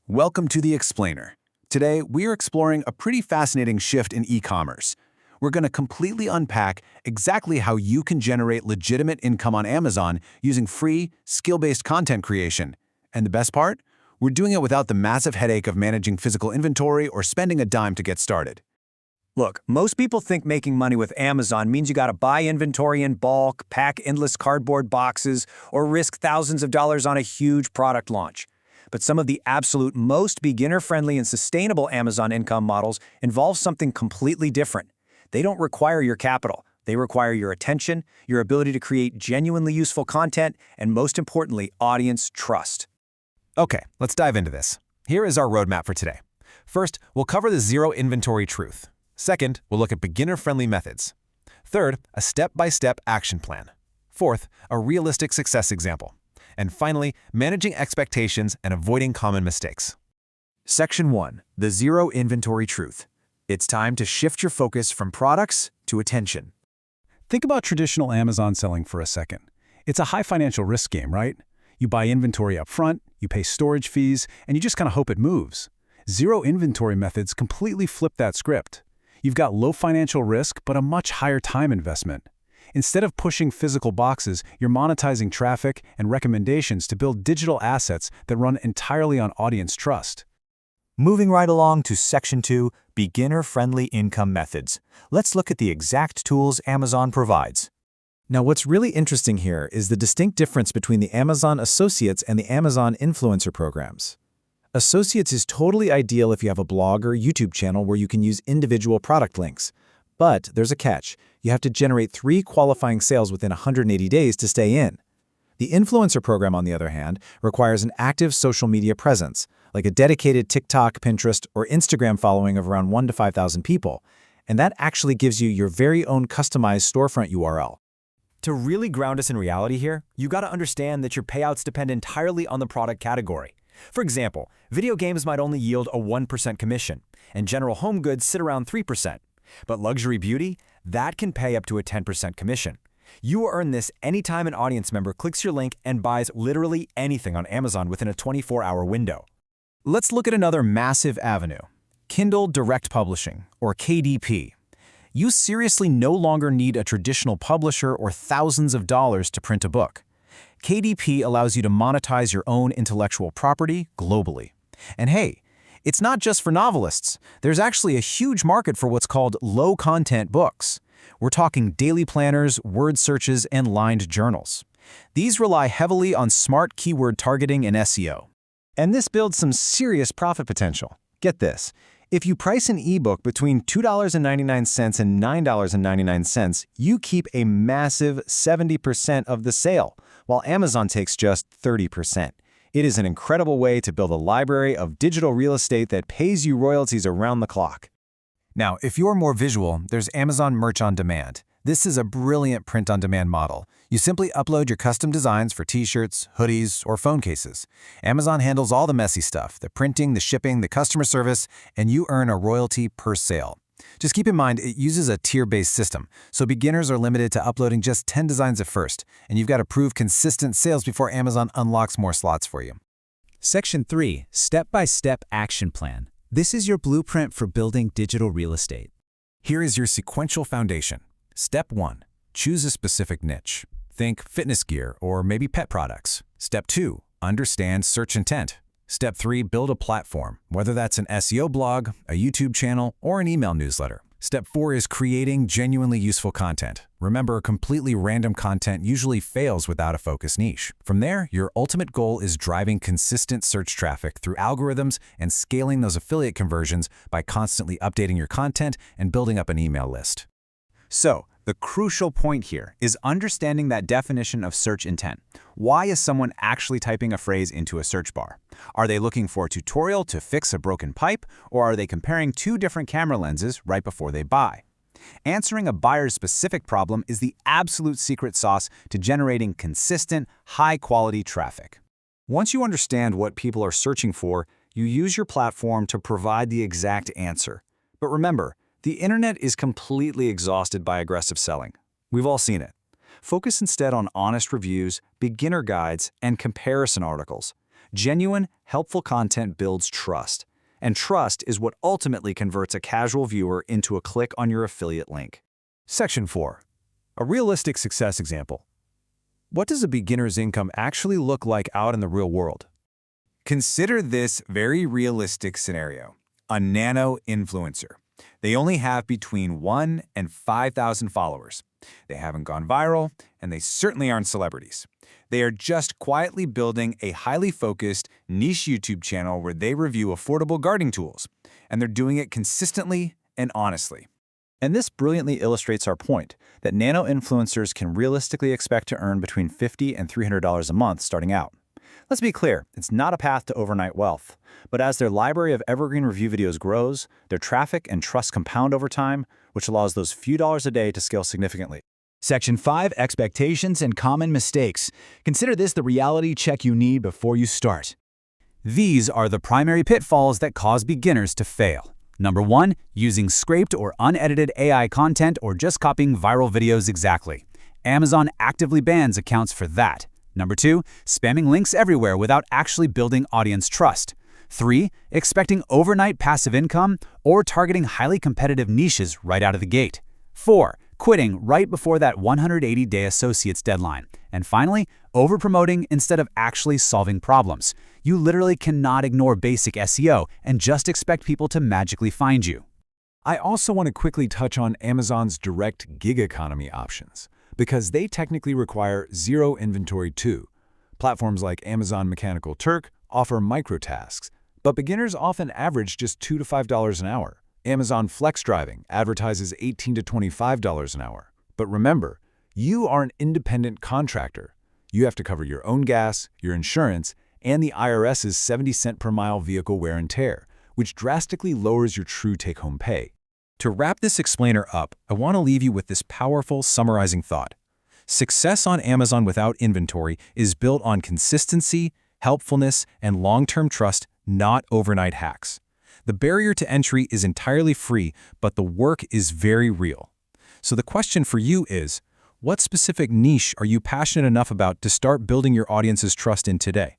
Welcome to The Explainer. Today, we are exploring a pretty fascinating shift in e-commerce. We're going to completely unpack exactly how you can generate legitimate income on Amazon using free, skill-based content creation. And the best part? We're doing it without the massive headache of managing physical inventory or spending a dime to get started. Look, most people think making money with Amazon means you gotta buy inventory in bulk, pack endless cardboard boxes, or risk thousands of dollars on a huge product launch. But some of the absolute most beginner-friendly and sustainable Amazon income models involve something completely different. They don't require your capital. They require your attention, your ability to create genuinely useful content, and most importantly, audience trust. Okay, let's dive into this. Here is our roadmap for today. First, we'll cover the zero inventory truth. Second, we'll look at beginner-friendly methods. Third, a step-by-step action plan. Fourth, a realistic success example. And finally, managing expectations and avoiding common mistakes. Section 1. The Zero Inventory Truth. It's time to shift your focus from products to attention. Think about traditional Amazon selling for a second. It's a high financial risk game, right? You buy inventory up front, you pay storage fees, and you just kind of hope it moves. Zero inventory methods completely flip that script. You've got low financial risk, but a much higher time investment. Instead of pushing physical boxes, you're monetizing traffic and recommendations to build digital assets that run entirely on audience trust. Moving right along to Section 2, Beginner-Friendly Income Methods. Let's look at the exact tools Amazon provides. Now, what's really interesting here is the distinct difference between the Amazon Associates and the Amazon Influencer programs. Associates is totally ideal if you have a blog or YouTube channel where you can use individual product links. But there's a catch. You have to generate 3 qualifying sales within 180 days to stay in. The Influencer program, on the other hand, requires an active social media presence, like a dedicated TikTok, Pinterest, or Instagram following of around 1,000 to 5,000 people. And that actually gives you your very own customized storefront URL. To really ground us in reality here, you gotta understand that your payouts depend entirely on the product category. For example, video games might only yield a 1% commission, and general home goods sit around 3%. But luxury beauty, that can pay up to a 10% commission. You earn this anytime an audience member clicks your link and buys literally anything on Amazon within a 24-hour window. Let's look at another massive avenue, Kindle Direct Publishing, or KDP. You seriously no longer need a traditional publisher or thousands of dollars to print a book. KDP allows you to monetize your own intellectual property globally. And hey, it's not just for novelists. There's actually a huge market for what's called low-content books. We're talking daily planners, word searches, and lined journals. These rely heavily on smart keyword targeting and SEO. And this builds some serious profit potential. Get this. If you price an ebook between $2.99 and $9.99, you keep a massive 70% of the sale, while Amazon takes just 30%. It is an incredible way to build a library of digital real estate that pays you royalties around the clock. Now, if you're more visual, there's Amazon Merch on Demand. This is a brilliant print-on-demand model. You simply upload your custom designs for t-shirts, hoodies, or phone cases. Amazon handles all the messy stuff, the printing, the shipping, the customer service, and you earn a royalty per sale. Just keep in mind, it uses a tier-based system, so beginners are limited to uploading just 10 designs at first, and you've got to prove consistent sales before Amazon unlocks more slots for you. Section 3. Step-by-step action plan. This is your blueprint for building digital real estate. Here is your sequential foundation. Step 1. Choose a specific niche. Think fitness gear or maybe pet products. Step 2. Understand search intent. Step 3. Build a platform, whether that's an SEO blog, a YouTube channel, or an email newsletter. Step 4 is creating genuinely useful content. Remember, completely random content usually fails without a focused niche. From there, your ultimate goal is driving consistent search traffic through algorithms and scaling those affiliate conversions by constantly updating your content and building up an email list. So, the crucial point here is understanding that definition of search intent. Why is someone actually typing a phrase into a search bar? Are they looking for a tutorial to fix a broken pipe, or are they comparing 2 different camera lenses right before they buy? Answering a buyer's specific problem is the absolute secret sauce to generating consistent, high-quality traffic. Once you understand what people are searching for, you use your platform to provide the exact answer. But remember, the internet is completely exhausted by aggressive selling. We've all seen it. Focus instead on honest reviews, beginner guides, and comparison articles. Genuine, helpful content builds trust. And trust is what ultimately converts a casual viewer into a click on your affiliate link. Section 4. A realistic success example. What does a beginner's income actually look like out in the real world? Consider this very realistic scenario. A nano-influencer. They only have between 1 and 5,000 followers. They haven't gone viral, and they certainly aren't celebrities. They are just quietly building a highly focused, niche YouTube channel where they review affordable gardening tools, and they're doing it consistently and honestly. And this brilliantly illustrates our point that nano-influencers can realistically expect to earn between $50 and $300 a month starting out. Let's be clear, it's not a path to overnight wealth. But as their library of evergreen review videos grows, their traffic and trust compound over time, which allows those few dollars a day to scale significantly. Section 5, Expectations and Common Mistakes. Consider this the reality check you need before you start. These are the primary pitfalls that cause beginners to fail. Number 1, using scraped or unedited AI content or just copying viral videos exactly. Amazon actively bans accounts for that. Number 2, spamming links everywhere without actually building audience trust. 3, expecting overnight passive income or targeting highly competitive niches right out of the gate. 4, quitting right before that 180-day associates deadline. And finally, overpromoting instead of actually solving problems. You literally cannot ignore basic SEO and just expect people to magically find you. I also want to quickly touch on Amazon's direct gig economy options, because they technically require zero inventory too. Platforms like Amazon Mechanical Turk offer microtasks, but beginners often average just $2 to $5 an hour. Amazon Flex Driving advertises $18 to $25 an hour. But remember, you are an independent contractor. You have to cover your own gas, your insurance, and the IRS's 70-cent per mile vehicle wear and tear, which drastically lowers your true take-home pay. To wrap this explainer up, I want to leave you with this powerful summarizing thought. Success on Amazon without inventory is built on consistency, helpfulness, and long-term trust, not overnight hacks. The barrier to entry is entirely free, but the work is very real. So the question for you is, what specific niche are you passionate enough about to start building your audience's trust in today?